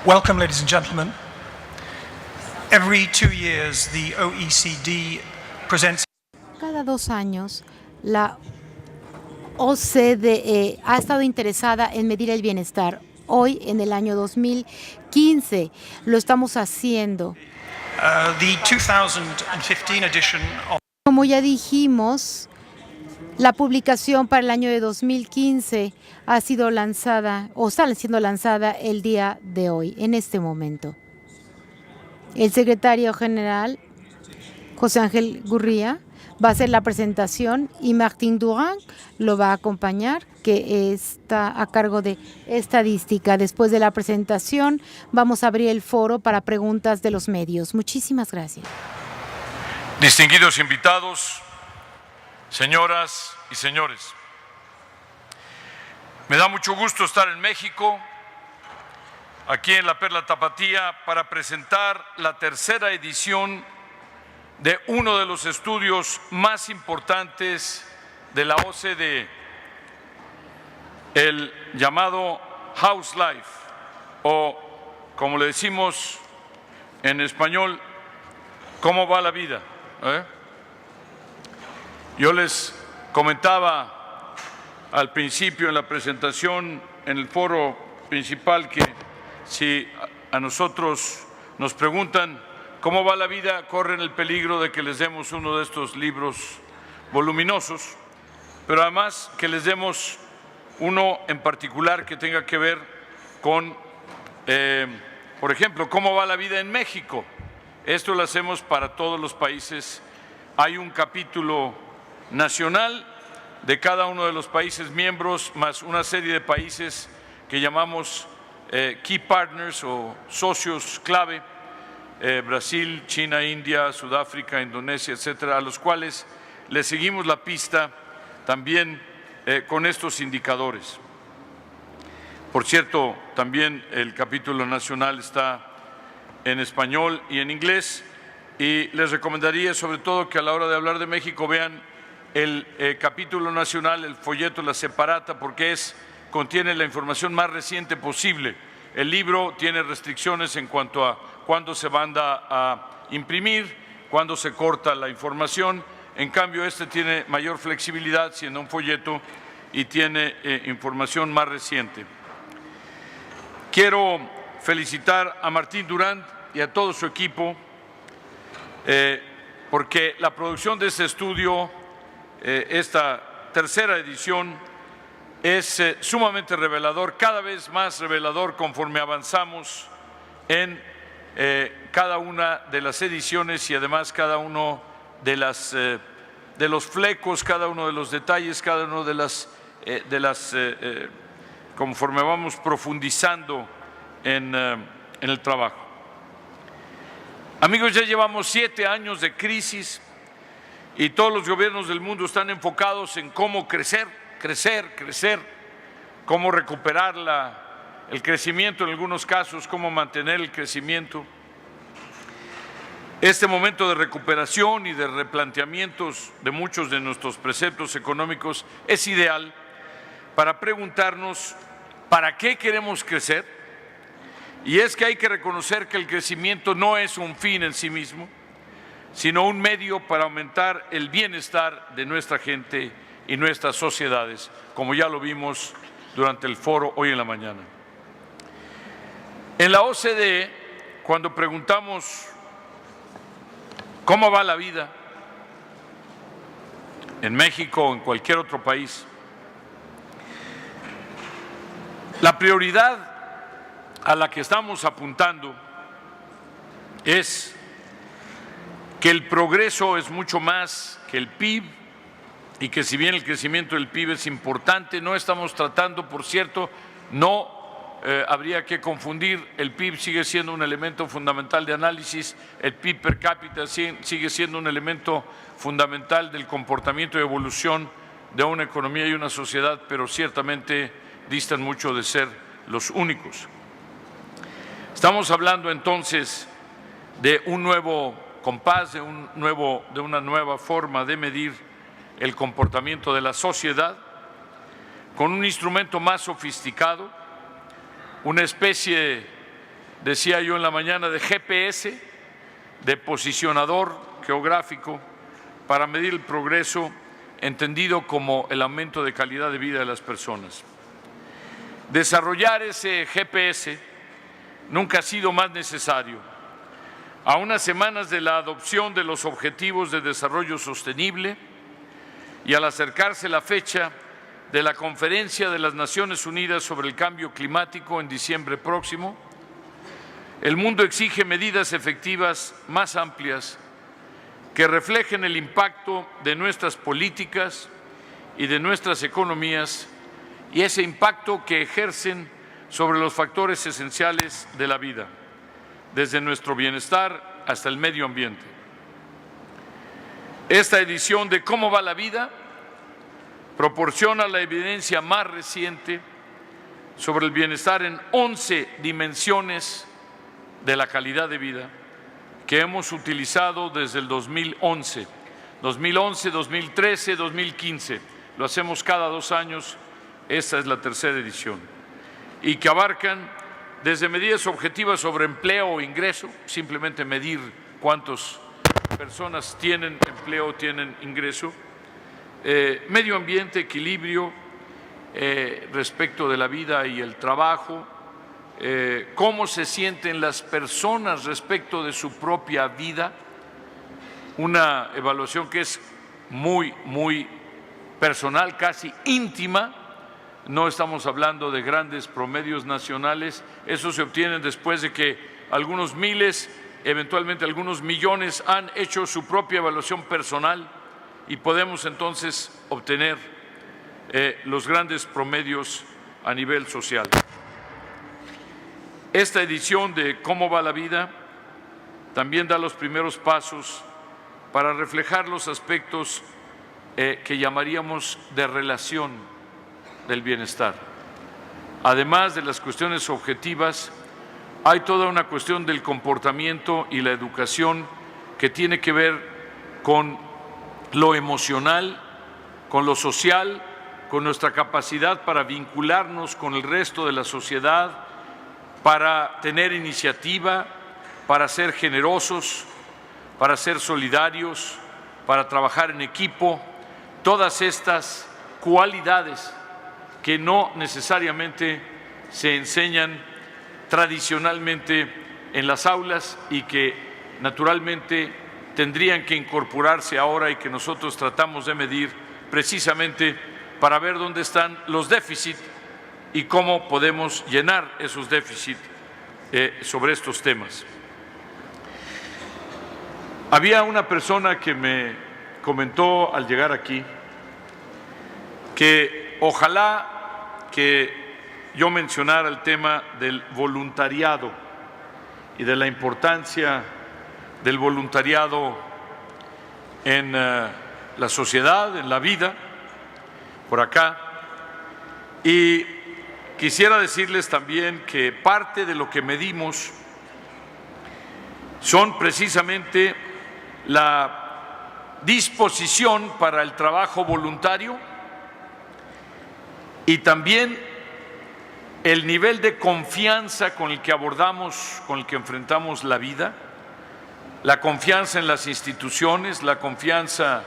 Welcome, ladies and gentlemen. Every 2 years, the OECD presents. Cada 2 años, la OCDE ha estado interesada en medir el bienestar. Hoy, en el año 2015, lo estamos haciendo. The 2015 edition of Como ya dijimos, la publicación para el año de 2015 ha sido lanzada o está siendo lanzada el día de hoy, en este momento. El secretario general, José Ángel Gurría, va a hacer la presentación y Martín Durán lo va a acompañar, que está a cargo de estadística. Después de la presentación, vamos a abrir el foro para preguntas de los medios. Muchísimas gracias. Distinguidos invitados, señoras y señores, me da mucho gusto estar en México, aquí en la Perla Tapatía, para presentar la tercera edición de uno de los estudios más importantes de la OCDE, el llamado House Life, o como le decimos en español, ¿cómo va la vida? Yo les comentaba al principio en la presentación en el foro principal que si a nosotros nos preguntan ¿cómo va la vida? Corren el peligro de que les demos uno de estos libros voluminosos, pero además que les demos uno en particular que tenga que ver con, por ejemplo, ¿cómo va la vida en México? Esto lo hacemos para todos los países. Hay un capítulo nacional de cada uno de los países miembros, más una serie de países que llamamos Key Partners o socios clave, Brasil, China, India, Sudáfrica, Indonesia, etcétera, a los cuales le seguimos la pista también con estos indicadores. Por cierto, también el capítulo nacional está en español y en inglés, y les recomendaría sobre todo que a la hora de hablar de México vean el capítulo nacional, el folleto, la separata, porque contiene la información más reciente posible. El libro tiene restricciones en cuanto a cuándo se manda a imprimir, cuándo se corta la información. En cambio, este tiene mayor flexibilidad, siendo un folleto, y tiene información más reciente. Quiero felicitar a Martín Durán y a todo su equipo, porque la producción de este estudio, esta tercera edición, es sumamente revelador, cada vez más revelador conforme avanzamos en cada una de las ediciones y además cada uno de los flecos, cada uno de los detalles, cada uno de las conforme vamos profundizando en el trabajo. Amigos, ya llevamos 7 años de crisis y todos los gobiernos del mundo están enfocados en cómo crecer, cómo recuperar el crecimiento en algunos casos, cómo mantener el crecimiento. Este momento de recuperación y de replanteamientos de muchos de nuestros preceptos económicos es ideal para preguntarnos ¿para qué queremos crecer? Y es que hay que reconocer que el crecimiento no es un fin en sí mismo, sino un medio para aumentar el bienestar de nuestra gente y nuestras sociedades, como ya lo vimos durante el foro hoy en la mañana. En la OCDE, cuando preguntamos ¿cómo va la vida? En México o en cualquier otro país, la prioridad a la que estamos apuntando es que el progreso es mucho más que el PIB y que si bien el crecimiento del PIB es importante, no estamos tratando, por cierto, habría que confundir, el PIB sigue siendo un elemento fundamental de análisis, el PIB per cápita sigue siendo un elemento fundamental del comportamiento y evolución de una economía y una sociedad, pero ciertamente distan mucho de ser los únicos. Estamos hablando entonces de un nuevo compás, de una nueva forma de medir el comportamiento de la sociedad, con un instrumento más sofisticado, una especie decía yo en la mañana, de GPS, de posicionador geográfico, para medir el progreso entendido como el aumento de calidad de vida de las personas. Desarrollar ese GPS nunca ha sido más necesario. A unas semanas de la adopción de los Objetivos de Desarrollo Sostenible y al acercarse la fecha de la Conferencia de las Naciones Unidas sobre el Cambio Climático en diciembre próximo, el mundo exige medidas efectivas más amplias que reflejen el impacto de nuestras políticas y de nuestras economías y ese impacto que ejercen sobre los factores esenciales de la vida, desde nuestro bienestar hasta el medio ambiente. Esta edición de ¿Cómo va la vida? Proporciona la evidencia más reciente sobre el bienestar en 11 dimensiones de la calidad de vida que hemos utilizado desde el 2011, 2013, 2015. Lo hacemos cada 2 años, esta es la tercera edición, y que abarcan desde medidas objetivas sobre empleo o ingreso, simplemente medir cuántas personas tienen empleo, tienen ingreso, medio ambiente, equilibrio respecto de la vida y el trabajo, cómo se sienten las personas respecto de su propia vida, una evaluación que es muy personal, casi íntima. No estamos hablando de grandes promedios nacionales, eso se obtiene después de que algunos miles, eventualmente algunos millones han hecho su propia evaluación personal y podemos entonces obtener los grandes promedios a nivel social. Esta edición de ¿Cómo va la vida? También da los primeros pasos para reflejar los aspectos que llamaríamos de relación del bienestar. Además de las cuestiones objetivas, hay toda una cuestión del comportamiento y la educación que tiene que ver con lo emocional, con lo social, con nuestra capacidad para vincularnos con el resto de la sociedad, para tener iniciativa, para ser generosos, para ser solidarios, para trabajar en equipo, todas estas cualidades que no necesariamente se enseñan tradicionalmente en las aulas y que naturalmente tendrían que incorporarse ahora y que nosotros tratamos de medir precisamente para ver dónde están los déficits y cómo podemos llenar esos déficits sobre estos temas. Había una persona que me comentó al llegar aquí que ojalá que yo mencionara el tema del voluntariado y de la importancia del voluntariado en la sociedad, en la vida, por acá. Y quisiera decirles también que parte de lo que medimos son precisamente la disposición para el trabajo voluntario y también el nivel de confianza con el que abordamos, con el que enfrentamos la vida, la confianza en las instituciones, la confianza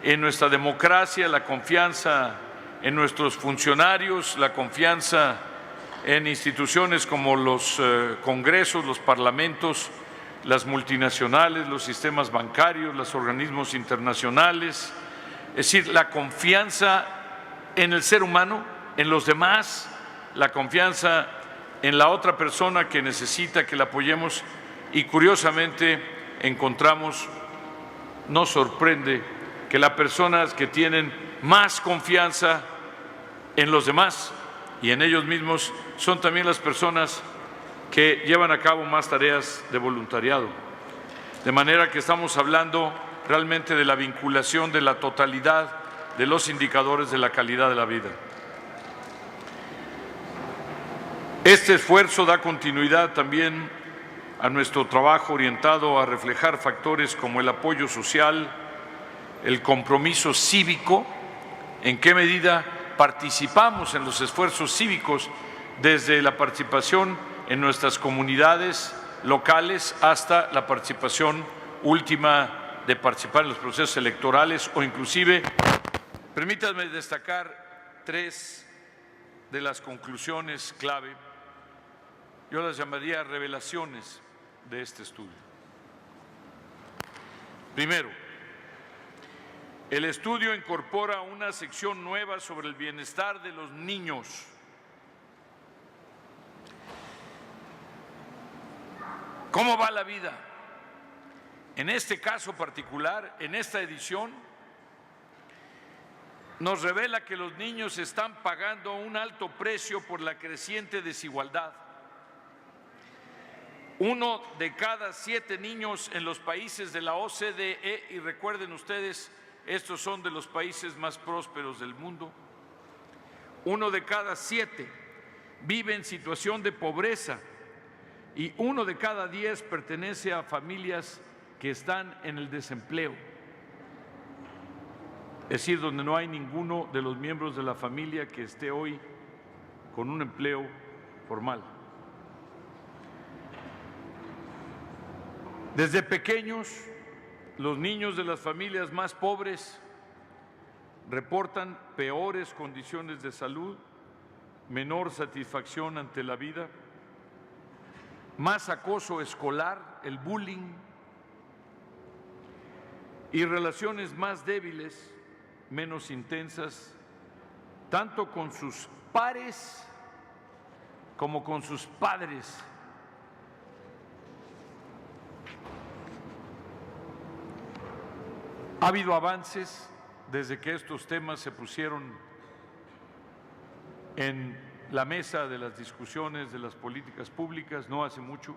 en nuestra democracia, la confianza en nuestros funcionarios, la confianza en instituciones como los congresos, los parlamentos, las multinacionales, los sistemas bancarios, los organismos internacionales, es decir, la confianza en el ser humano, en los demás, la confianza en la otra persona que necesita que la apoyemos y curiosamente encontramos, nos sorprende que las personas que tienen más confianza en los demás y en ellos mismos son también las personas que llevan a cabo más tareas de voluntariado. De manera que estamos hablando realmente de la vinculación de la totalidad de los indicadores de la calidad de la vida. Este esfuerzo da continuidad también a nuestro trabajo orientado a reflejar factores como el apoyo social, el compromiso cívico, en qué medida participamos en los esfuerzos cívicos desde la participación en nuestras comunidades locales hasta la participación última de participar en los procesos electorales o inclusive, permítanme destacar 3 de las conclusiones clave, yo las llamaría revelaciones de este estudio. Primero, el estudio incorpora una sección nueva sobre el bienestar de los niños. ¿Cómo va la vida? En este caso particular, en esta edición, nos revela que los niños están pagando un alto precio por la creciente desigualdad. 1 de cada 7 niños en los países de la OCDE, y recuerden ustedes, estos son de los países más prósperos del mundo, 1 de cada 7 vive en situación de pobreza y 1 de cada 10 pertenece a familias que están en el desempleo, es decir, donde no hay ninguno de los miembros de la familia que esté hoy con un empleo formal. Desde pequeños, los niños de las familias más pobres reportan peores condiciones de salud, menor satisfacción ante la vida, más acoso escolar, el bullying, y relaciones más débiles, menos intensas, tanto con sus pares como con sus padres. Ha habido avances desde que estos temas se pusieron en la mesa de las discusiones de las políticas públicas, no hace mucho,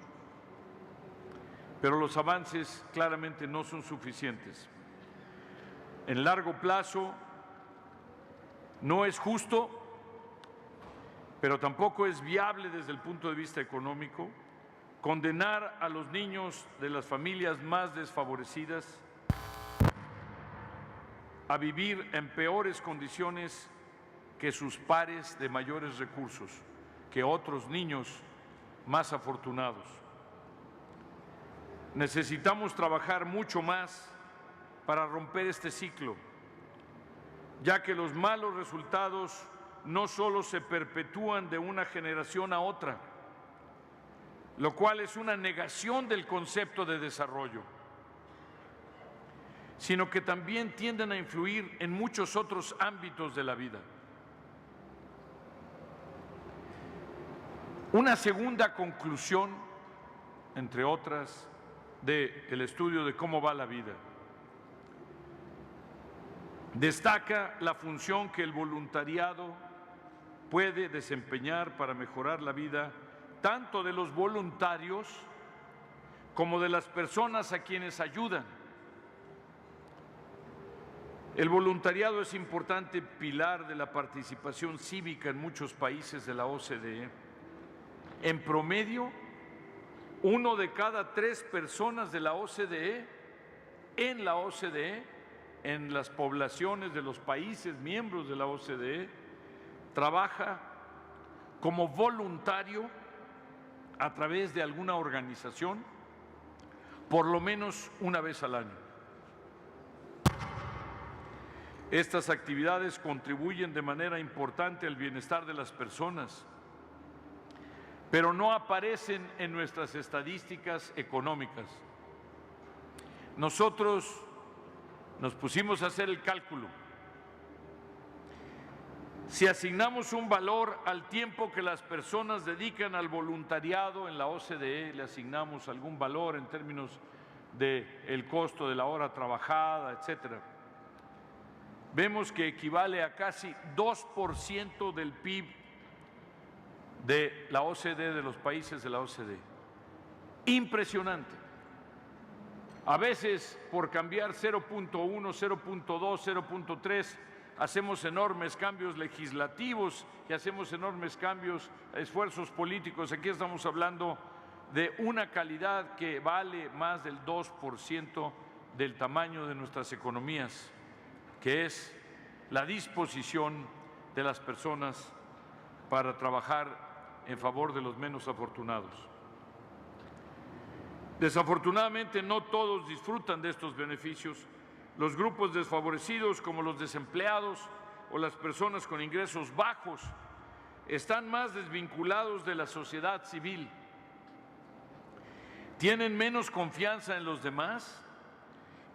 pero los avances claramente no son suficientes. En largo plazo no es justo, pero tampoco es viable desde el punto de vista económico condenar a los niños de las familias más desfavorecidas a vivir en peores condiciones que sus pares de mayores recursos, que otros niños más afortunados. Necesitamos trabajar mucho más para romper este ciclo, ya que los malos resultados no solo se perpetúan de una generación a otra, lo cual es una negación del concepto de desarrollo, sino que también tienden a influir en muchos otros ámbitos de la vida. Una segunda conclusión, entre otras, del estudio de cómo va la vida, destaca la función que el voluntariado puede desempeñar para mejorar la vida tanto de los voluntarios como de las personas a quienes ayudan. El voluntariado es importante pilar de la participación cívica en muchos países de la OCDE. En promedio, 1 de cada 3 personas de la OCDE, en la OCDE, en las poblaciones de los países miembros de la OCDE, trabaja como voluntario a través de alguna organización, por lo menos una vez al año. Estas actividades contribuyen de manera importante al bienestar de las personas, pero no aparecen en nuestras estadísticas económicas. Nosotros nos pusimos a hacer el cálculo. Si asignamos un valor al tiempo que las personas dedican al voluntariado en la OCDE, le asignamos algún valor en términos del costo de la hora trabajada, etcétera, vemos que equivale a casi 2% del PIB de la OCDE, de los países de la OCDE. Impresionante. A veces, por cambiar 0.1, 0.2, 0.3, hacemos enormes cambios legislativos y hacemos enormes cambios, esfuerzos políticos. Aquí estamos hablando de una calidad que vale más del 2% del tamaño de nuestras economías, que es la disposición de las personas para trabajar en favor de los menos afortunados. Desafortunadamente, no todos disfrutan de estos beneficios. Los grupos desfavorecidos, como los desempleados o las personas con ingresos bajos, están más desvinculados de la sociedad civil. Tienen menos confianza en los demás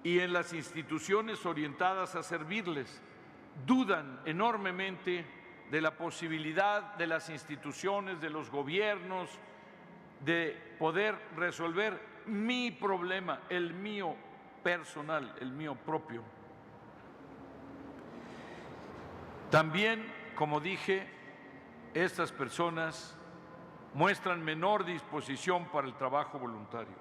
y en las instituciones orientadas a servirles. Dudan enormemente de la posibilidad de las instituciones, de los gobiernos, de poder resolver mi problema, el mío personal, el mío propio. También, como dije, estas personas muestran menor disposición para el trabajo voluntario.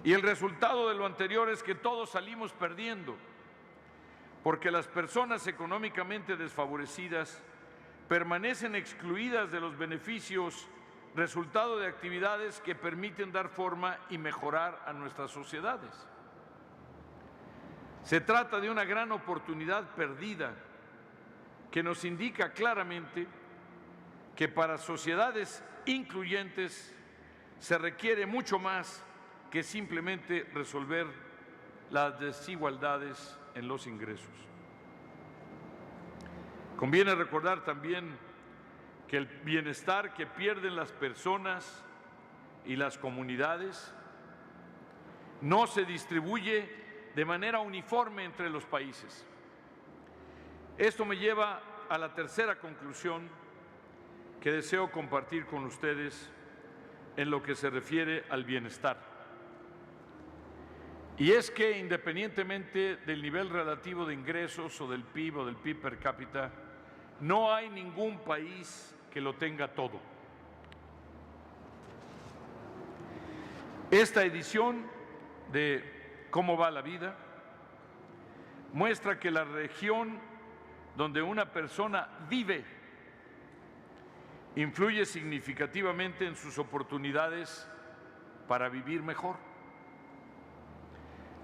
Y el resultado de lo anterior es que todos salimos perdiendo, porque las personas económicamente desfavorecidas permanecen excluidas de los beneficios resultado de actividades que permiten dar forma y mejorar a nuestras sociedades. Se trata de una gran oportunidad perdida que nos indica claramente que para sociedades incluyentes se requiere mucho más que simplemente resolver las desigualdades en los ingresos. Conviene recordar también que el bienestar que pierden las personas y las comunidades no se distribuye de manera uniforme entre los países. Esto me lleva a la tercera conclusión que deseo compartir con ustedes en lo que se refiere al bienestar. Y es que independientemente del nivel relativo de ingresos o del PIB per cápita, no hay ningún país que lo tenga todo. Esta edición de ¿Cómo va la vida? Muestra que la región donde una persona vive influye significativamente en sus oportunidades para vivir mejor.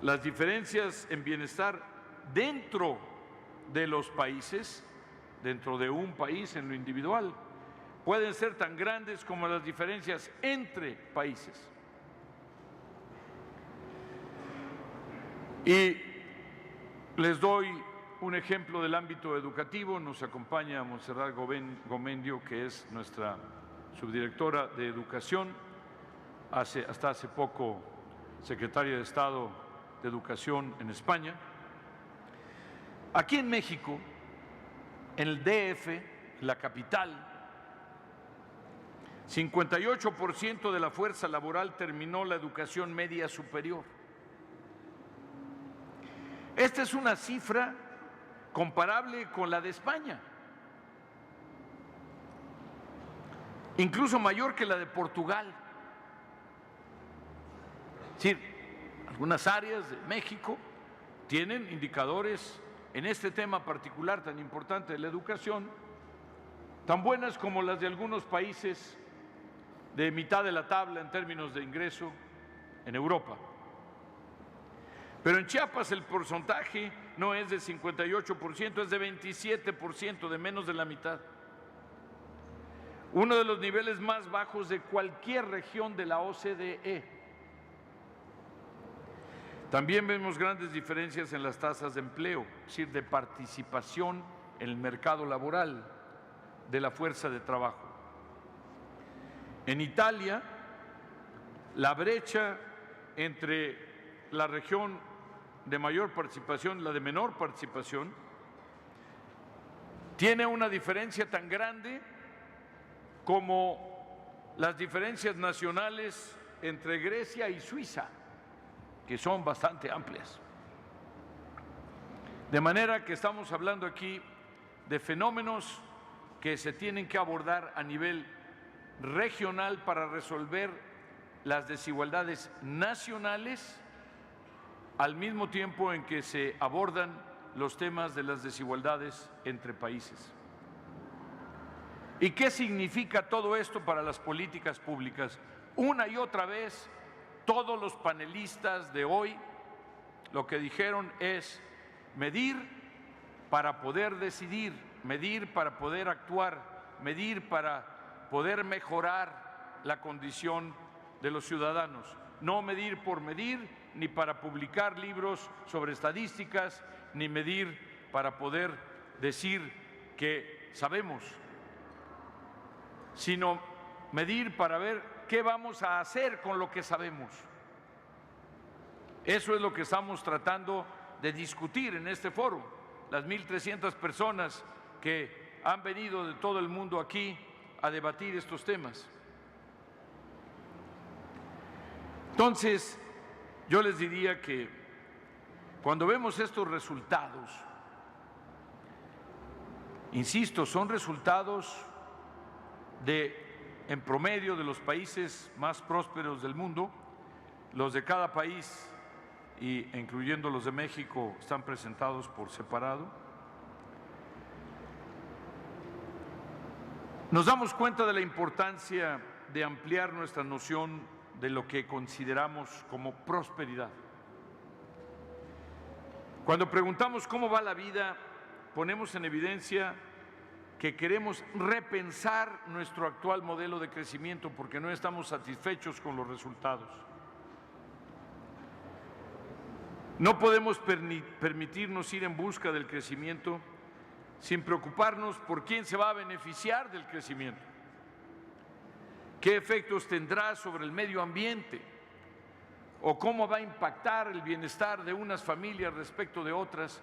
Las diferencias en bienestar dentro de los países, dentro de un país en lo individual, pueden ser tan grandes como las diferencias entre países. Y les doy un ejemplo del ámbito educativo. Nos acompaña Montserrat Gomendio, que es nuestra subdirectora de Educación, hasta hace poco secretaria de Estado de Educación en España. Aquí en México, en el DF, la capital, 58% de la fuerza laboral terminó la educación media superior. Esta es una cifra comparable con la de España, incluso mayor que la de Portugal. Es decir, algunas áreas de México tienen indicadores en este tema particular tan importante de la educación, tan buenas como las de algunos países de mitad de la tabla en términos de ingreso en Europa. Pero en Chiapas el porcentaje no es de 58%, es de 27%, de menos de la mitad. Uno de los niveles más bajos de cualquier región de la OCDE. También vemos grandes diferencias en las tasas de empleo, es decir, de participación en el mercado laboral de la fuerza de trabajo. En Italia, la brecha entre la región de mayor participación y la de menor participación tiene una diferencia tan grande como las diferencias nacionales entre Grecia y Suiza, que son bastante amplias. De manera que estamos hablando aquí de fenómenos que se tienen que abordar a nivel regional para resolver las desigualdades nacionales, al mismo tiempo en que se abordan los temas de las desigualdades entre países. ¿Y qué significa todo esto para las políticas públicas? Una y otra vez, todos los panelistas de hoy lo que dijeron es medir para poder decidir, medir para poder actuar, medir para poder mejorar la condición de los ciudadanos. No medir por medir, ni para publicar libros sobre estadísticas, ni medir para poder decir que sabemos, sino medir para ver qué vamos a hacer con lo que sabemos. Eso es lo que estamos tratando de discutir en este foro. Las 1,300 personas que han venido de todo el mundo aquí a debatir estos temas. Entonces, yo les diría que cuando vemos estos resultados, insisto, son resultados en promedio de los países más prósperos del mundo. Los de cada país, incluyendo los de México, están presentados por separado. Nos damos cuenta de la importancia de ampliar nuestra noción de lo que consideramos como prosperidad. Cuando preguntamos cómo va la vida, ponemos en evidencia que queremos repensar nuestro actual modelo de crecimiento porque no estamos satisfechos con los resultados. No podemos permitirnos ir en busca del crecimiento sin preocuparnos por quién se va a beneficiar del crecimiento, qué efectos tendrá sobre el medio ambiente o cómo va a impactar el bienestar de unas familias respecto de otras,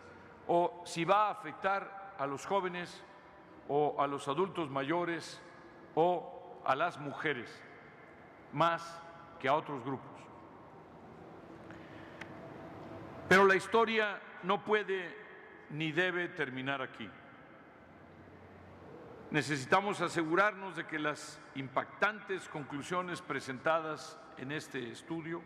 o si va a afectar a los jóvenes o a los adultos mayores o a las mujeres más que a otros grupos. Pero la historia no puede ni debe terminar aquí. Necesitamos asegurarnos de que las impactantes conclusiones presentadas en este estudio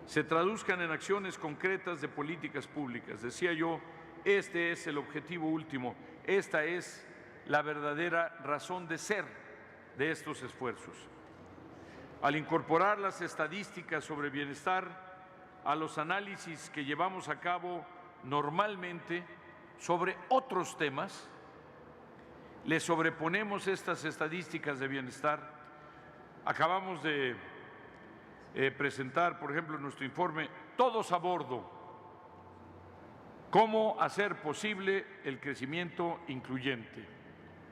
se traduzcan en acciones concretas de políticas públicas. Decía yo, este es el objetivo último, esta es la verdadera razón de ser de estos esfuerzos. Al incorporar las estadísticas sobre bienestar a los análisis que llevamos a cabo normalmente sobre otros temas, le sobreponemos estas estadísticas de bienestar. Acabamos de presentar, por ejemplo, en nuestro informe Todos a Bordo, cómo hacer posible el crecimiento incluyente,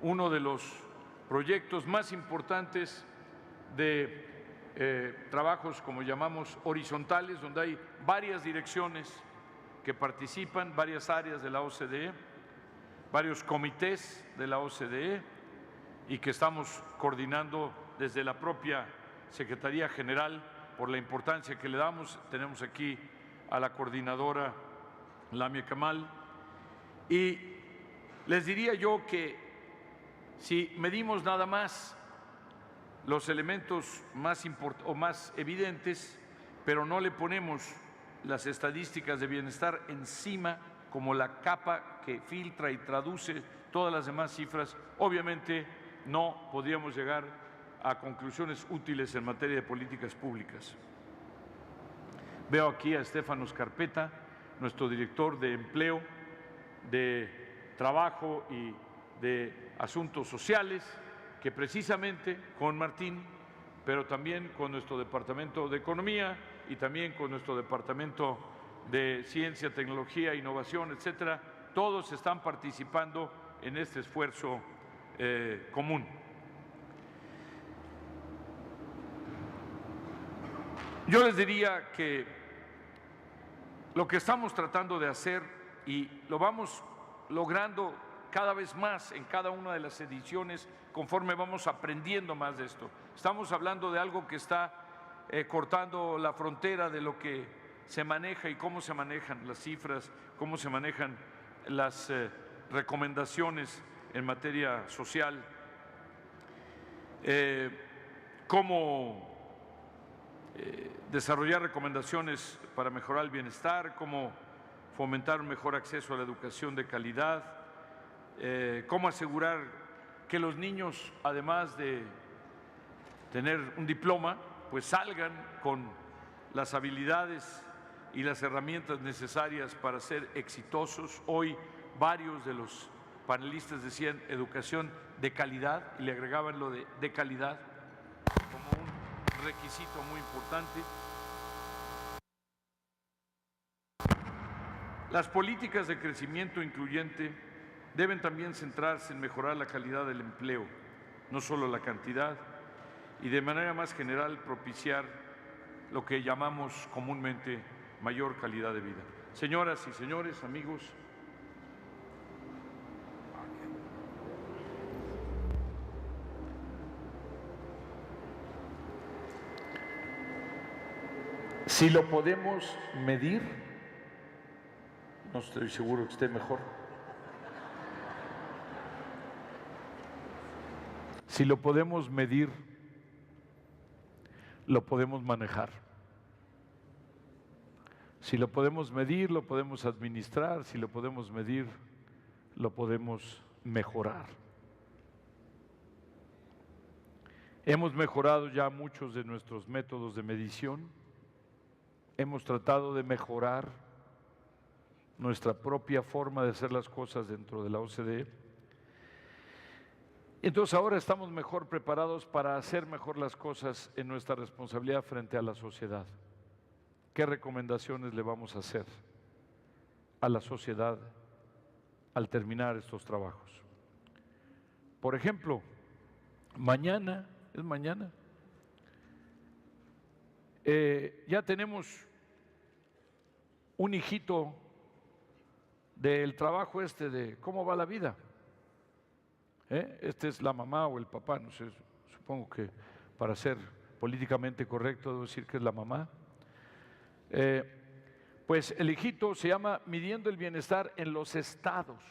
uno de los proyectos más importantes de trabajos, como llamamos, horizontales, donde hay varias direcciones que participan, varias áreas de la OCDE, varios comités de la OCDE, y que estamos coordinando desde la propia Secretaría General por la importancia que le damos. Tenemos aquí a la coordinadora Lamia Kamal, y les diría yo que si medimos nada más los elementos más evidentes, pero no le ponemos las estadísticas de bienestar encima como la capa que filtra y traduce todas las demás cifras, obviamente no podríamos llegar a conclusiones útiles en materia de políticas públicas. Veo aquí a Estefano Scarpeta, nuestro director de Empleo, de Trabajo y de Asuntos Sociales, que precisamente con Martín, pero también con nuestro Departamento de Economía y también con nuestro Departamento de Ciencia, Tecnología, Innovación, etcétera, todos están participando en este esfuerzo común. Yo les diría que lo que estamos tratando de hacer, y lo vamos logrando cada vez más en cada una de las ediciones conforme vamos aprendiendo más de esto. Estamos hablando de algo que está cortando la frontera de lo que se maneja y cómo se manejan las cifras, cómo se manejan las recomendaciones en materia social, cómo desarrollar recomendaciones para mejorar el bienestar, cómo fomentar un mejor acceso a la educación de calidad, cómo asegurar que los niños, además de tener un diploma, pues salgan con las habilidades y las herramientas necesarias para ser exitosos. Hoy varios de los panelistas decían educación de calidad y le agregaban lo de calidad como un requisito muy importante. Las políticas de crecimiento incluyente deben también centrarse en mejorar la calidad del empleo, no solo la cantidad, y de manera más general propiciar lo que llamamos comúnmente mayor calidad de vida. Señoras y señores, amigos, si lo podemos medir, no estoy seguro que esté mejor. Si lo podemos medir, lo podemos manejar. Si lo podemos medir, lo podemos administrar. Si lo podemos medir, lo podemos mejorar. Hemos mejorado ya muchos de nuestros métodos de medición. Hemos tratado de mejorar nuestra propia forma de hacer las cosas dentro de la OCDE. Entonces ahora estamos mejor preparados para hacer mejor las cosas en nuestra responsabilidad frente a la sociedad. ¿Qué recomendaciones le vamos a hacer a la sociedad al terminar estos trabajos? Por ejemplo, mañana, ya tenemos un hijito del trabajo de cómo va la vida. Este es la mamá o el papá, no sé, supongo que para ser políticamente correcto debo decir que es la mamá. Pues el hijito se llama Midiendo el Bienestar en los Estados.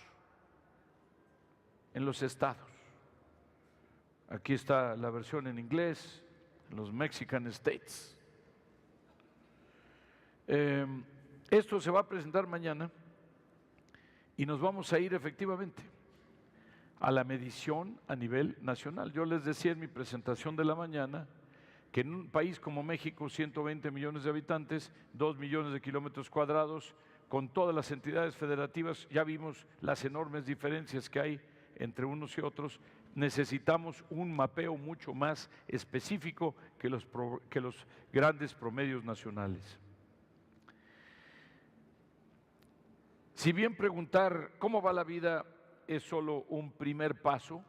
En los estados. Aquí está la versión en inglés, en los Mexican States. Esto se va a presentar mañana y nos vamos a ir efectivamente a la medición a nivel nacional. Yo les decía en mi presentación de la mañana que en un país como México, 120 millones de habitantes, 2 millones de kilómetros cuadrados, con todas las entidades federativas, ya vimos las enormes diferencias que hay entre unos y otros, necesitamos un mapeo mucho más específico que los grandes promedios nacionales. Si bien preguntar cómo va la vida es solo un primer paso,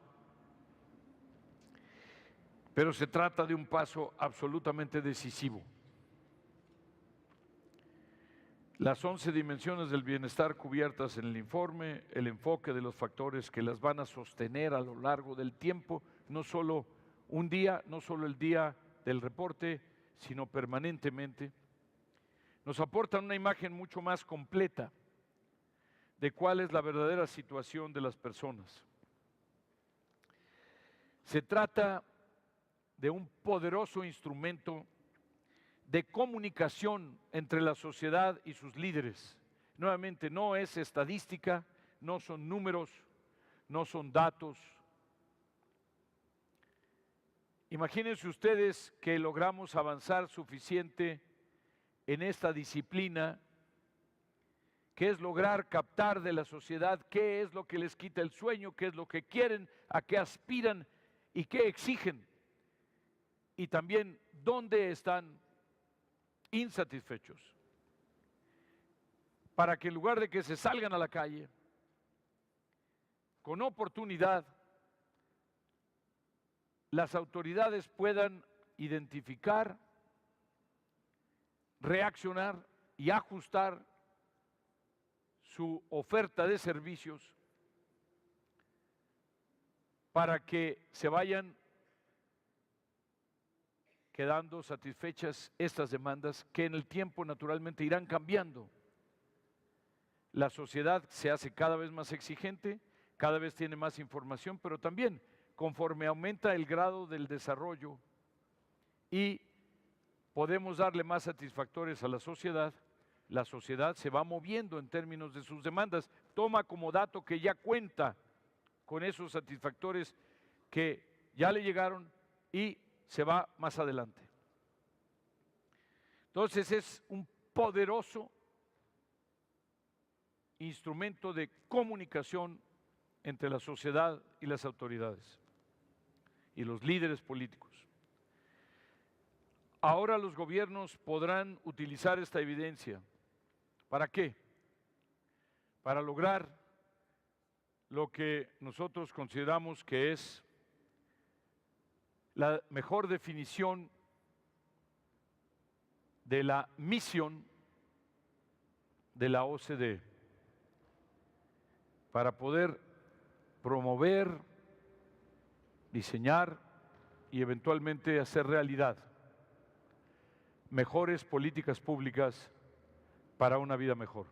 pero se trata de un paso absolutamente decisivo. Las 11 dimensiones del bienestar cubiertas en el informe, el enfoque de los factores que las van a sostener a lo largo del tiempo, no solo un día, no solo el día del reporte, sino permanentemente, nos aportan una imagen mucho más completa de cuál es la verdadera situación de las personas. Se trata de un poderoso instrumento de comunicación entre la sociedad y sus líderes. Nuevamente, no es estadística, no son números, no son datos. Imagínense ustedes que logramos avanzar suficiente en esta disciplina, que es lograr captar de la sociedad qué es lo que les quita el sueño, qué es lo que quieren, a qué aspiran y qué exigen. Y también dónde están insatisfechos. Para que en lugar de que se salgan a la calle con oportunidad, las autoridades puedan identificar, reaccionar y ajustar su oferta de servicios para que se vayan quedando satisfechas estas demandas que en el tiempo naturalmente irán cambiando. La sociedad se hace cada vez más exigente, cada vez tiene más información, pero también conforme aumenta el grado del desarrollo y podemos darle más satisfactores a la sociedad se va moviendo en términos de sus demandas. Toma como dato que ya cuenta con esos satisfactores que ya le llegaron y se va más adelante. Entonces es un poderoso instrumento de comunicación entre la sociedad y las autoridades y los líderes políticos. Ahora los gobiernos podrán utilizar esta evidencia. ¿Para qué? Para lograr lo que nosotros consideramos que es la mejor definición de la misión de la OCDE, para poder promover, diseñar y eventualmente hacer realidad mejores políticas públicas para una vida mejor.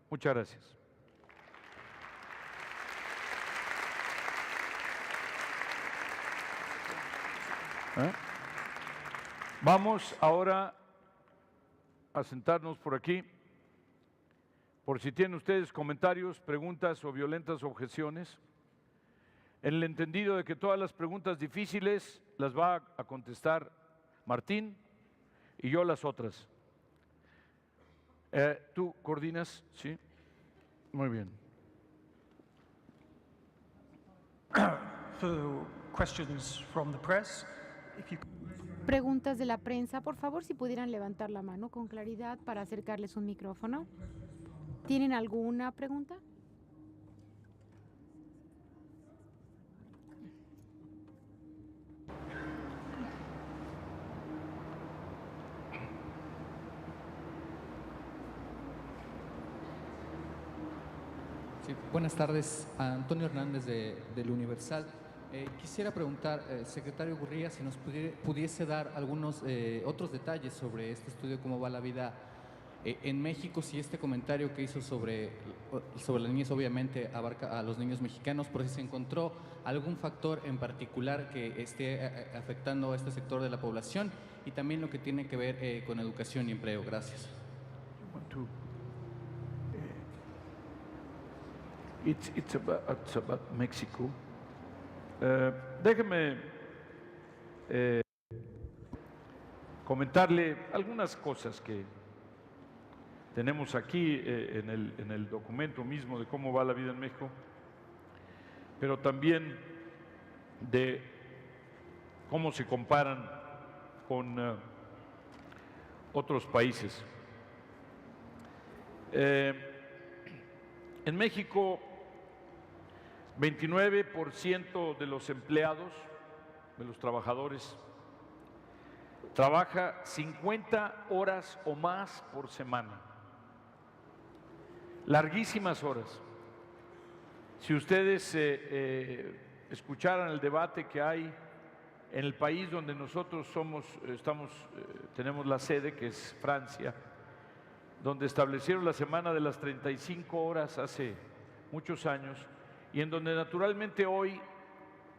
Muchas gracias. Vamos ahora a sentarnos por aquí. Por si tienen ustedes comentarios, preguntas o violentas objeciones, en el entendido de que todas las preguntas difíciles las va a contestar Martín y yo las otras. ¿Tú coordinas? Sí. Muy bien. For questions from the press, if you... Preguntas de la prensa, por favor, si pudieran levantar la mano con claridad para acercarles un micrófono. ¿Tienen alguna pregunta? Sí, buenas tardes, Antonio Hernández del Universal. Quisiera preguntar, secretario Gurría, si nos pudiese dar algunos otros detalles sobre este estudio, cómo va la vida en México, si este comentario que hizo sobre la niñez obviamente abarca a los niños mexicanos, pero si se encontró algún factor en particular que esté afectando a este sector de la población y también lo que tiene que ver con educación y empleo. Gracias. It's about Mexico. Déjeme comentarle algunas cosas que tenemos aquí en el documento mismo de cómo va la vida en México, pero también de cómo se comparan con otros países. En México, 29% de los empleados, de los trabajadores, trabaja 50 horas o más por semana. Larguísimas horas. Si ustedes escucharan el debate que hay en el país donde nosotros tenemos la sede, que es Francia, donde establecieron la semana de las 35 horas hace muchos años, y en donde naturalmente hoy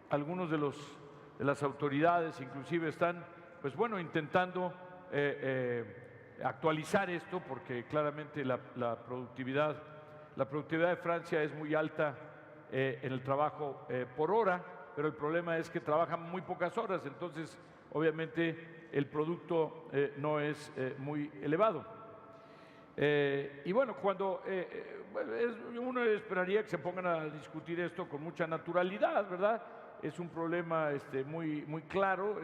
algunos de las autoridades inclusive están, pues bueno, intentando actualizar esto, porque claramente la productividad de Francia es muy alta en el trabajo por hora, pero el problema es que trabajan muy pocas horas, entonces obviamente el producto no es muy elevado. Y bueno, cuando uno esperaría que se pongan a discutir esto con mucha naturalidad, ¿verdad? Es un problema muy claro.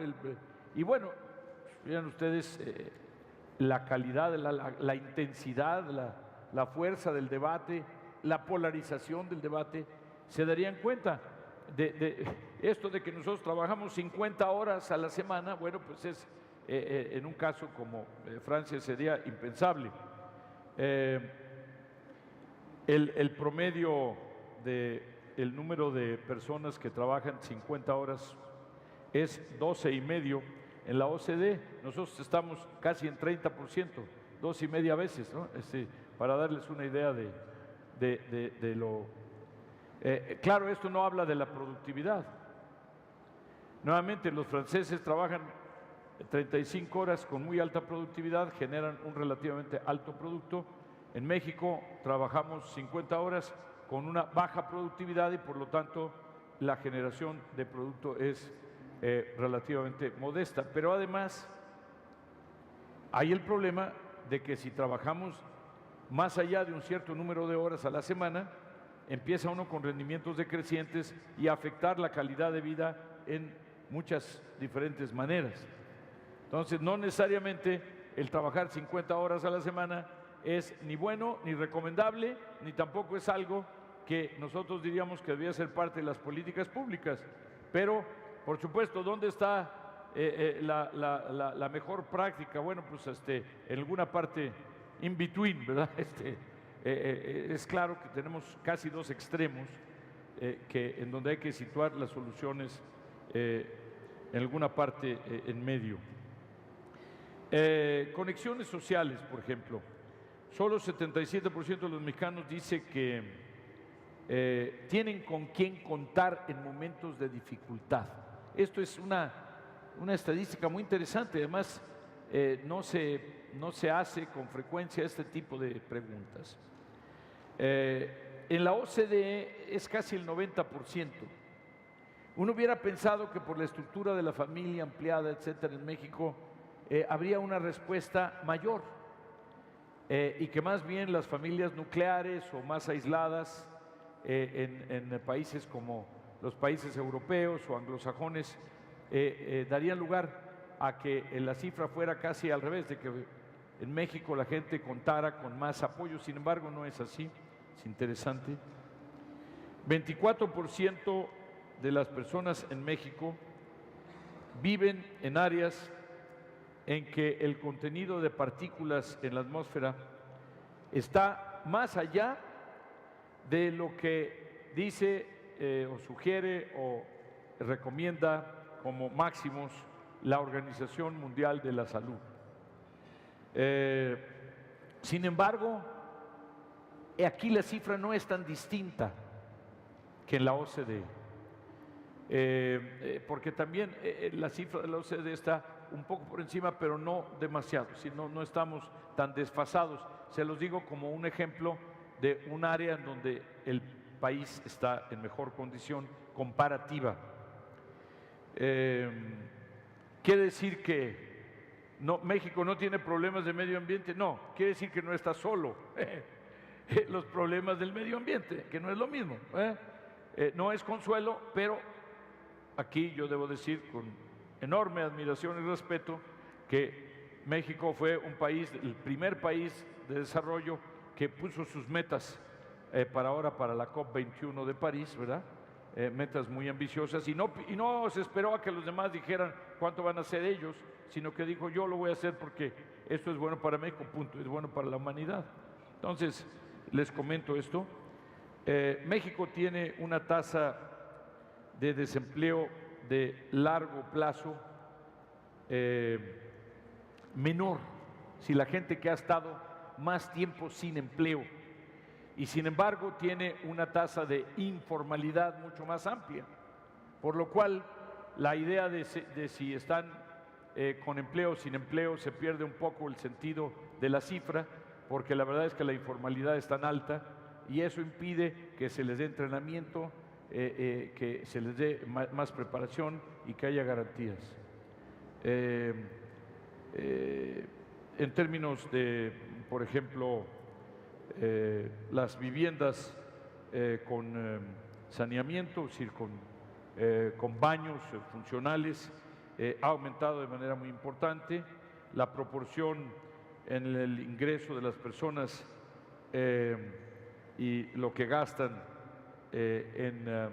Y bueno, vean ustedes la calidad, la intensidad, la fuerza del debate, la polarización del debate, se darían cuenta de esto de que nosotros trabajamos 50 horas a la semana. Bueno, pues es en un caso como Francia sería impensable. El promedio del número de personas que trabajan 50 horas es 12,5. En la OCDE nosotros estamos casi en 30%, 2,5 veces, ¿no? Para darles una idea de lo... claro, esto no habla de la productividad. Nuevamente, los franceses trabajan 35 horas con muy alta productividad, generan un relativamente alto producto. En México trabajamos 50 horas con una baja productividad y por lo tanto la generación de producto es relativamente modesta. Pero además hay el problema de que si trabajamos más allá de un cierto número de horas a la semana, empieza uno con rendimientos decrecientes y a afectar la calidad de vida en muchas diferentes maneras. Entonces, no necesariamente el trabajar 50 horas a la semana es ni bueno, ni recomendable, ni tampoco es algo que nosotros diríamos que debería ser parte de las políticas públicas. Pero, por supuesto, ¿dónde está la mejor práctica? Bueno, pues en alguna parte in between, ¿verdad? Es claro que tenemos casi dos extremos en donde hay que situar las soluciones en alguna parte en medio. Conexiones sociales, por ejemplo. Solo 77% de los mexicanos dice que tienen con quién contar en momentos de dificultad. Esto es una estadística muy interesante. Además, no se hace con frecuencia este tipo de preguntas. En la OCDE es casi el 90%. Uno hubiera pensado que por la estructura de la familia ampliada, etcétera, en México, habría una respuesta mayor y que más bien las familias nucleares o más aisladas en países como los países europeos o anglosajones darían lugar a que la cifra fuera casi al revés, de que en México la gente contara con más apoyo. Sin embargo, no es así. Es interesante. 24% de las personas en México viven en áreas en que el contenido de partículas en la atmósfera está más allá de lo que dice o sugiere o recomienda como máximos la Organización Mundial de la Salud. Sin embargo, aquí la cifra no es tan distinta que en la OCDE, porque también la cifra de la OCDE está un poco por encima, pero no demasiado, no estamos tan desfasados. Se los digo como un ejemplo de un área en donde el país está en mejor condición comparativa. ¿Quiere decir que México no tiene problemas de medio ambiente? No, quiere decir que no está solo los problemas del medio ambiente, que no es lo mismo. No es consuelo, pero aquí yo debo decir con enorme admiración y respeto que México fue un país, el primer país de desarrollo que puso sus metas para ahora, para la COP21 de París, ¿verdad? Metas muy ambiciosas y no se esperó a que los demás dijeran cuánto van a hacer ellos, sino que dijo: yo lo voy a hacer porque esto es bueno para México, punto, es bueno para la humanidad. Entonces, les comento esto. México tiene una tasa de desempleo de largo plazo menor si la gente que ha estado más tiempo sin empleo, y sin embargo tiene una tasa de informalidad mucho más amplia, por lo cual la idea de si están con empleo o sin empleo se pierde un poco el sentido de la cifra, porque la verdad es que la informalidad es tan alta y eso impide que se les dé entrenamiento, que se les dé más preparación y que haya garantías. En términos de, por ejemplo, las viviendas con saneamiento, es decir, con baños funcionales, ha aumentado de manera muy importante. La proporción en el ingreso de las personas y lo que gastan en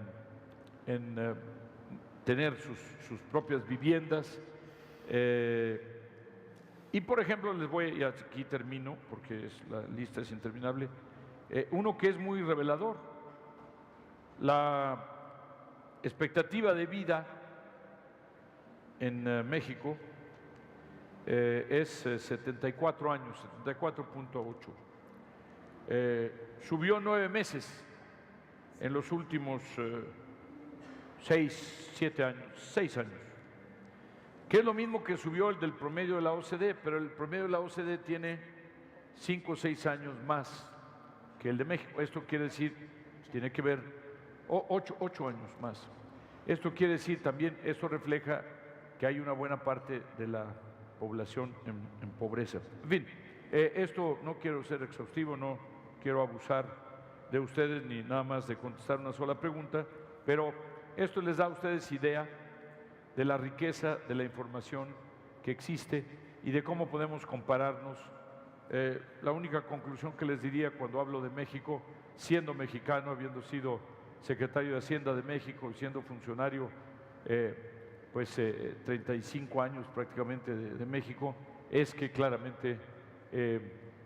tener sus propias viviendas. Y por ejemplo, y aquí termino porque la lista es interminable, uno que es muy revelador: la expectativa de vida en México es 74 años, 74.8. Subió 9 meses en los últimos 6 años, que es lo mismo que subió el del promedio de la OCDE, pero el promedio de la OCDE tiene 5 o 6 años más que el de México. Esto quiere decir, tiene que ver, 8 años más. Esto quiere decir también, esto refleja que hay una buena parte de la población en pobreza. En fin, esto no quiero ser exhaustivo, no quiero abusar de ustedes ni nada más de contestar una sola pregunta, pero esto les da a ustedes idea de la riqueza de la información que existe y de cómo podemos compararnos. La única conclusión que les diría cuando hablo de México, siendo mexicano, habiendo sido secretario de Hacienda de México y siendo funcionario 35 años prácticamente de México, es que claramente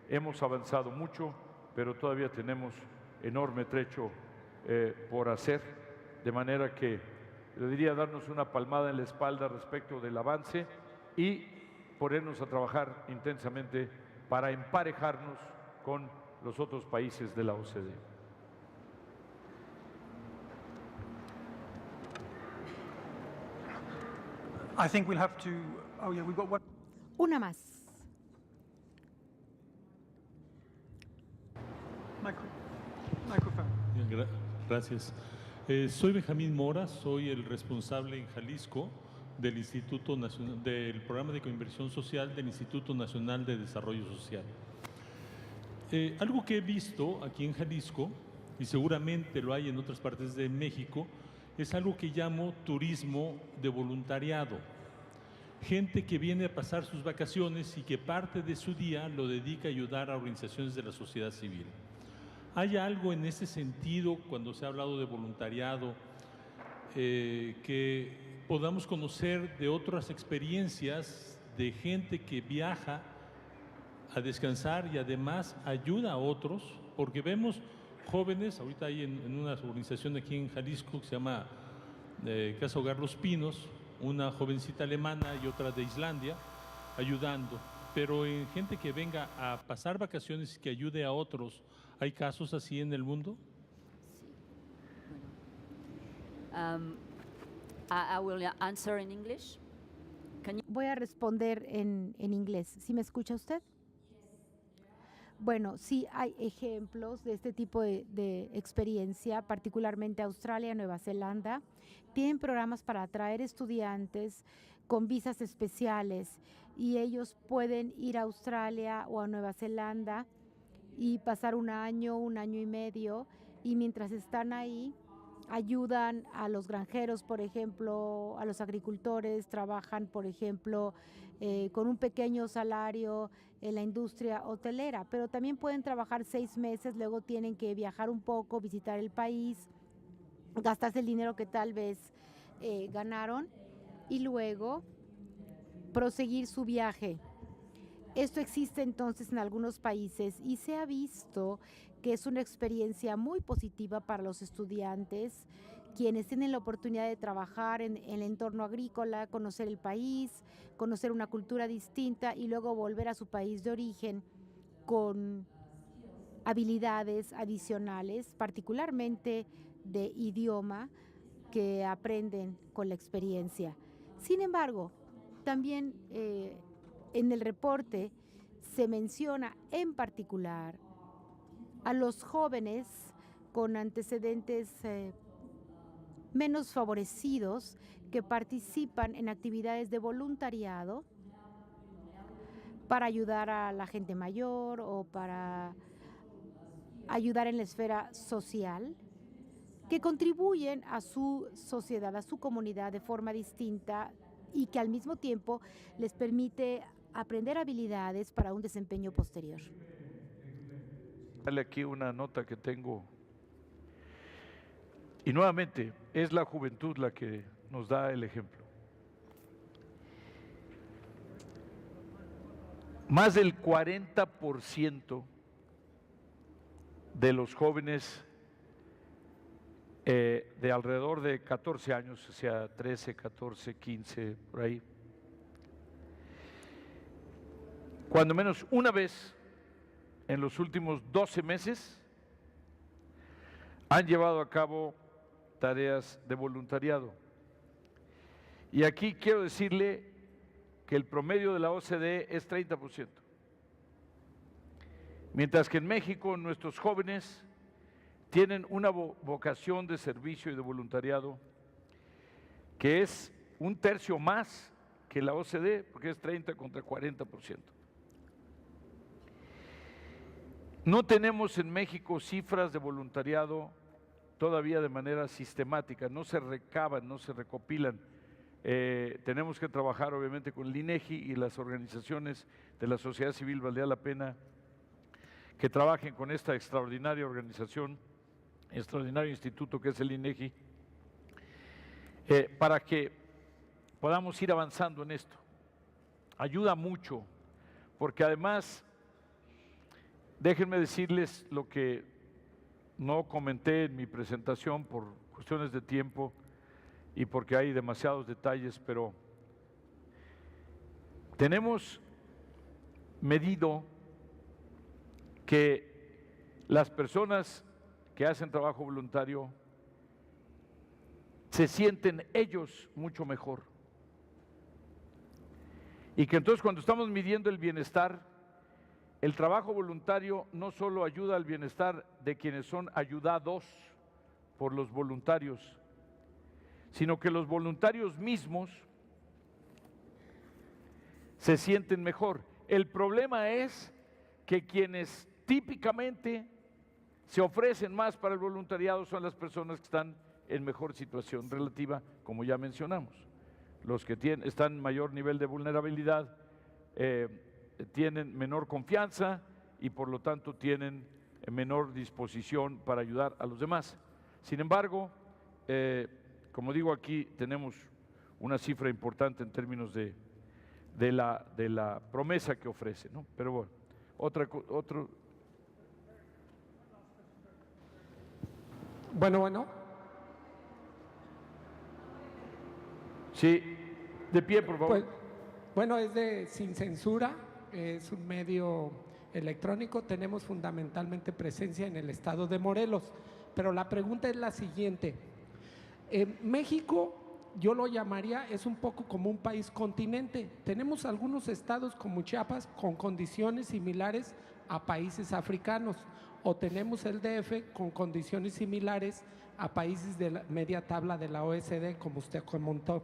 hemos avanzado mucho, pero todavía tenemos enorme trecho por hacer, de manera que yo diría darnos una palmada en la espalda respecto del avance y ponernos a trabajar intensamente para emparejarnos con los otros países de la OCDE. I think we'll have to, oh yeah, we've got one. Una más. Microphone. Bien, gracias. Soy Benjamín Mora, soy el responsable en Jalisco del Instituto Nacional, del Programa de Coinversión Social del Instituto Nacional de Desarrollo Social. Algo que he visto aquí en Jalisco, y seguramente lo hay en otras partes de México, es algo que llamo turismo de voluntariado. Gente que viene a pasar sus vacaciones y que parte de su día lo dedica a ayudar a organizaciones de la sociedad civil. ¿Hay algo en ese sentido, cuando se ha hablado de voluntariado, que podamos conocer de otras experiencias de gente que viaja a descansar y además ayuda a otros? Porque vemos jóvenes, ahorita hay en una organización aquí en Jalisco que se llama Casa Hogar Los Pinos, una jovencita alemana y otra de Islandia, ayudando. Pero en gente que venga a pasar vacaciones y que ayude a otros, ¿hay casos así en el mundo? I will answer in English. Voy a responder en inglés. ¿Sí me escucha usted? Bueno, sí hay ejemplos de este tipo de experiencia, particularmente Australia, Nueva Zelanda. Tienen programas para atraer estudiantes con visas especiales y ellos pueden ir a Australia o a Nueva Zelanda y pasar un año y medio, y mientras están ahí ayudan a los granjeros, por ejemplo, a los agricultores, trabajan, por ejemplo, con un pequeño salario en la industria hotelera, pero también pueden trabajar 6 meses, luego tienen que viajar un poco, visitar el país, gastarse el dinero que tal vez ganaron y luego proseguir su viaje. Esto existe entonces en algunos países y se ha visto que es una experiencia muy positiva para los estudiantes, quienes tienen la oportunidad de trabajar en el entorno agrícola, conocer el país, conocer una cultura distinta y luego volver a su país de origen con habilidades adicionales, particularmente de idioma, que aprenden con la experiencia. Sin embargo, también en el reporte se menciona en particular a los jóvenes con antecedentes menos favorecidos que participan en actividades de voluntariado para ayudar a la gente mayor o para ayudar en la esfera social, que contribuyen a su sociedad, a su comunidad de forma distinta y que al mismo tiempo les permite aprender habilidades para un desempeño posterior. Darle aquí una nota que tengo. Y nuevamente, es la juventud la que nos da el ejemplo. Más del 40% de los jóvenes de alrededor de 14 años, o sea, 13, 14, 15, por ahí, cuando menos una vez en los últimos 12 meses han llevado a cabo tareas de voluntariado. Y aquí quiero decirle que el promedio de la OCDE es 30%. Mientras que en México nuestros jóvenes tienen una vocación de servicio y de voluntariado que es 1/3 más que la OCDE, porque es 30 contra 40%. No tenemos en México cifras de voluntariado todavía de manera sistemática, no se recaban, no se recopilan. Tenemos que trabajar obviamente con el INEGI y las organizaciones de la sociedad civil. Valdría la pena que trabajen con esta extraordinaria organización, extraordinario instituto que es el INEGI, para que podamos ir avanzando en esto. Ayuda mucho, porque además, déjenme decirles lo que no comenté en mi presentación por cuestiones de tiempo y porque hay demasiados detalles, pero tenemos medido que las personas que hacen trabajo voluntario se sienten ellos mucho mejor. Y que entonces cuando estamos midiendo el bienestar, el trabajo voluntario no solo ayuda al bienestar de quienes son ayudados por los voluntarios, sino que los voluntarios mismos se sienten mejor. El problema es que quienes típicamente se ofrecen más para el voluntariado son las personas que están en mejor situación relativa, como ya mencionamos. Los que están en mayor nivel de vulnerabilidad tienen menor confianza y por lo tanto tienen menor disposición para ayudar a los demás. Sin embargo, como digo, aquí tenemos una cifra importante en términos de la promesa que ofrece, ¿no? Pero bueno, otro. Bueno. Sí, de pie, por favor. Pues, bueno, es de Sin Censura, es un medio electrónico, tenemos fundamentalmente presencia en el estado de Morelos, pero la pregunta es la siguiente. México, yo lo llamaría, es un poco como un país continente. Tenemos algunos estados como Chiapas con condiciones similares a países africanos, o tenemos el DF con condiciones similares a países de la media tabla de la OECD, como usted comentó.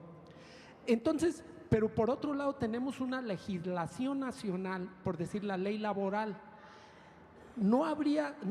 Entonces, pero por otro lado tenemos una legislación nacional, por decir la ley laboral. ¿No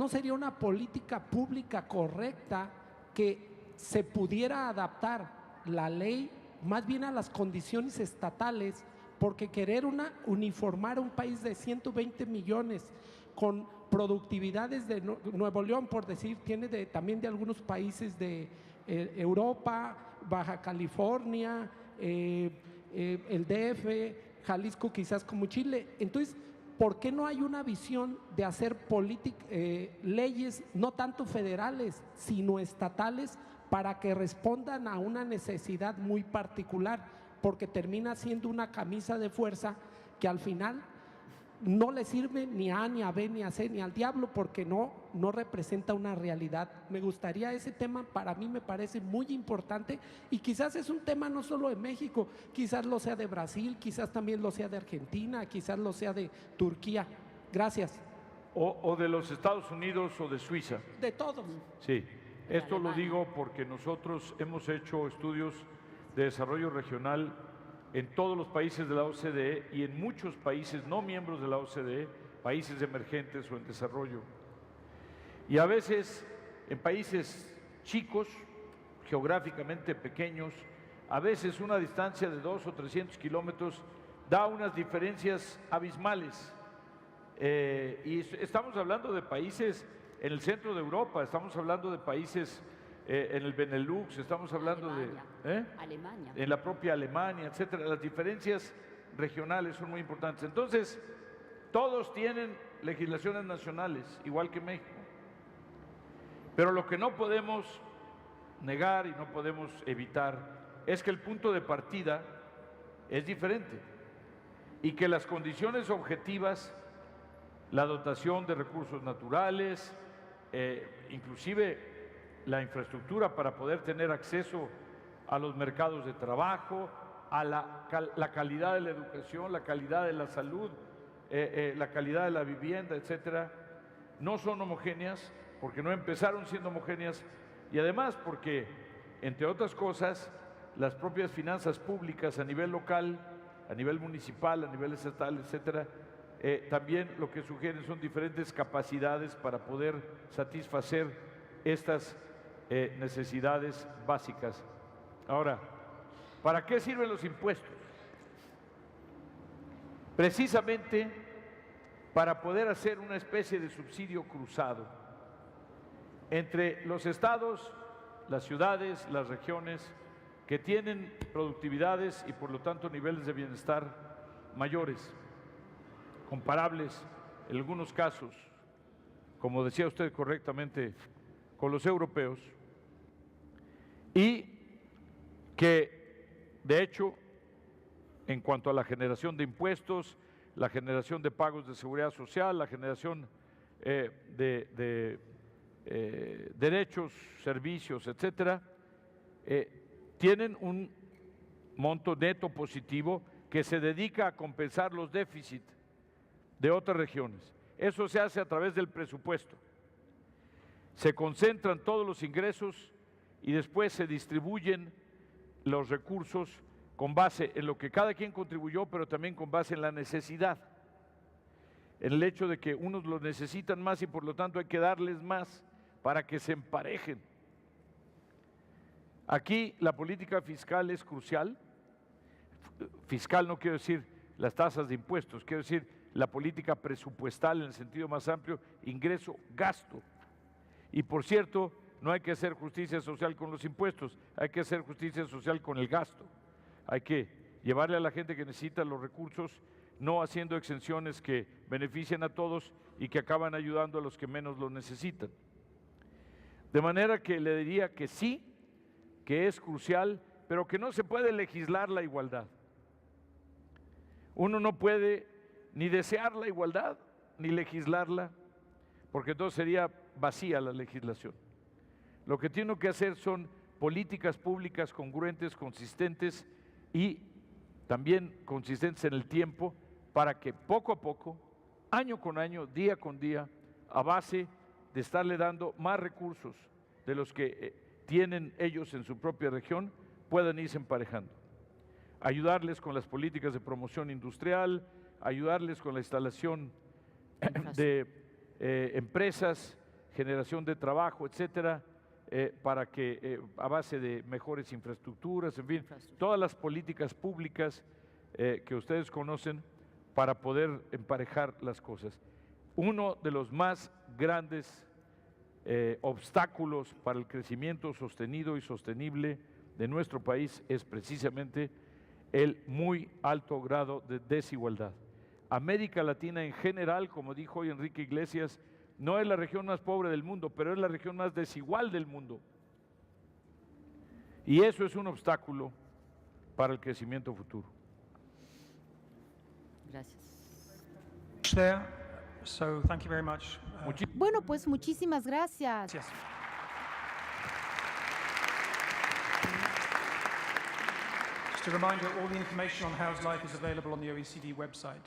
sería una política pública correcta que se pudiera adaptar la ley más bien a las condiciones estatales? Porque querer uniformar un país de 120 millones con productividades de Nuevo León, por decir, tiene también de algunos países de Europa, Baja California, el DF, Jalisco quizás como Chile. Entonces, ¿por qué no hay una visión de hacer leyes no tanto federales, sino estatales, para que respondan a una necesidad muy particular? Porque termina siendo una camisa de fuerza que al final no le sirve ni a A, ni a B, ni a C, ni al diablo, porque no representa una realidad. Me gustaría ese tema, para mí me parece muy importante, y quizás es un tema no solo de México, quizás lo sea de Brasil, quizás también lo sea de Argentina, quizás lo sea de Turquía. Gracias. O de los Estados Unidos o de Suiza. De todos. Sí, esto lo digo porque nosotros hemos hecho estudios de desarrollo regional en todos los países de la OCDE y en muchos países no miembros de la OCDE, países emergentes o en desarrollo. Y a veces en países chicos, geográficamente pequeños, a veces una distancia de 200 o 300 kilómetros da unas diferencias abismales. Y estamos hablando de países en el centro de Europa, estamos hablando de países en el Benelux, estamos hablando de Alemania. en la propia Alemania, etcétera. Las diferencias regionales son muy importantes. Entonces, todos tienen legislaciones nacionales, igual que México. Pero lo que no podemos negar y no podemos evitar es que el punto de partida es diferente y que las condiciones objetivas, la dotación de recursos naturales, inclusive la infraestructura para poder tener acceso a los mercados de trabajo, a la calidad de la educación, la calidad de la salud, la calidad de la vivienda, etcétera, no son homogéneas, porque no empezaron siendo homogéneas, y además porque, entre otras cosas, las propias finanzas públicas a nivel local, a nivel municipal, a nivel estatal, etcétera, también lo que sugieren son diferentes capacidades para poder satisfacer estas necesidades básicas. Ahora, ¿para qué sirven los impuestos? Precisamente para poder hacer una especie de subsidio cruzado entre los estados, las ciudades, las regiones que tienen productividades y por lo tanto niveles de bienestar mayores, comparables en algunos casos, como decía usted correctamente, con los europeos, y que de hecho en cuanto a la generación de impuestos, la generación de pagos de seguridad social, la generación de derechos, servicios, etcétera, tienen un monto neto positivo que se dedica a compensar los déficits de otras regiones. Eso se hace a través del presupuesto. Se concentran todos los ingresos y después se distribuyen los recursos con base en lo que cada quien contribuyó, pero también con base en la necesidad, en el hecho de que unos lo necesitan más y por lo tanto hay que darles más para que se emparejen. Aquí la política fiscal es crucial. Fiscal no quiero decir las tasas de impuestos, quiero decir la política presupuestal en el sentido más amplio, ingreso, gasto. Y por cierto, no hay que hacer justicia social con los impuestos, hay que hacer justicia social con el gasto. Hay que llevarle a la gente que necesita los recursos, no haciendo exenciones que benefician a todos y que acaban ayudando a los que menos lo necesitan. De manera que le diría que sí, que es crucial, pero que no se puede legislar la igualdad. Uno no puede ni desear la igualdad, ni legislarla, porque entonces sería vacía la legislación. Lo que tiene que hacer son políticas públicas congruentes, consistentes y también consistentes en el tiempo, para que poco a poco, año con año, día con día, a base de estarle dando más recursos de los que tienen ellos en su propia región, puedan irse emparejando. Ayudarles con las políticas de promoción industrial, ayudarles con la instalación de empresas, generación de trabajo, etcétera, para que a base de mejores infraestructuras, en fin, todas las políticas públicas que ustedes conocen para poder emparejar las cosas. Uno de los más grandes obstáculos para el crecimiento sostenido y sostenible de nuestro país es precisamente el muy alto grado de desigualdad. América Latina en general, como dijo hoy Enrique Iglesias, no es la región más pobre del mundo, pero es la región más desigual del mundo. Y eso es un obstáculo para el crecimiento futuro. Gracias. There, so thank you very much. Bueno, pues muchísimas gracias. Yes. Just a reminder, all the information on How's Life is available on the OECD website.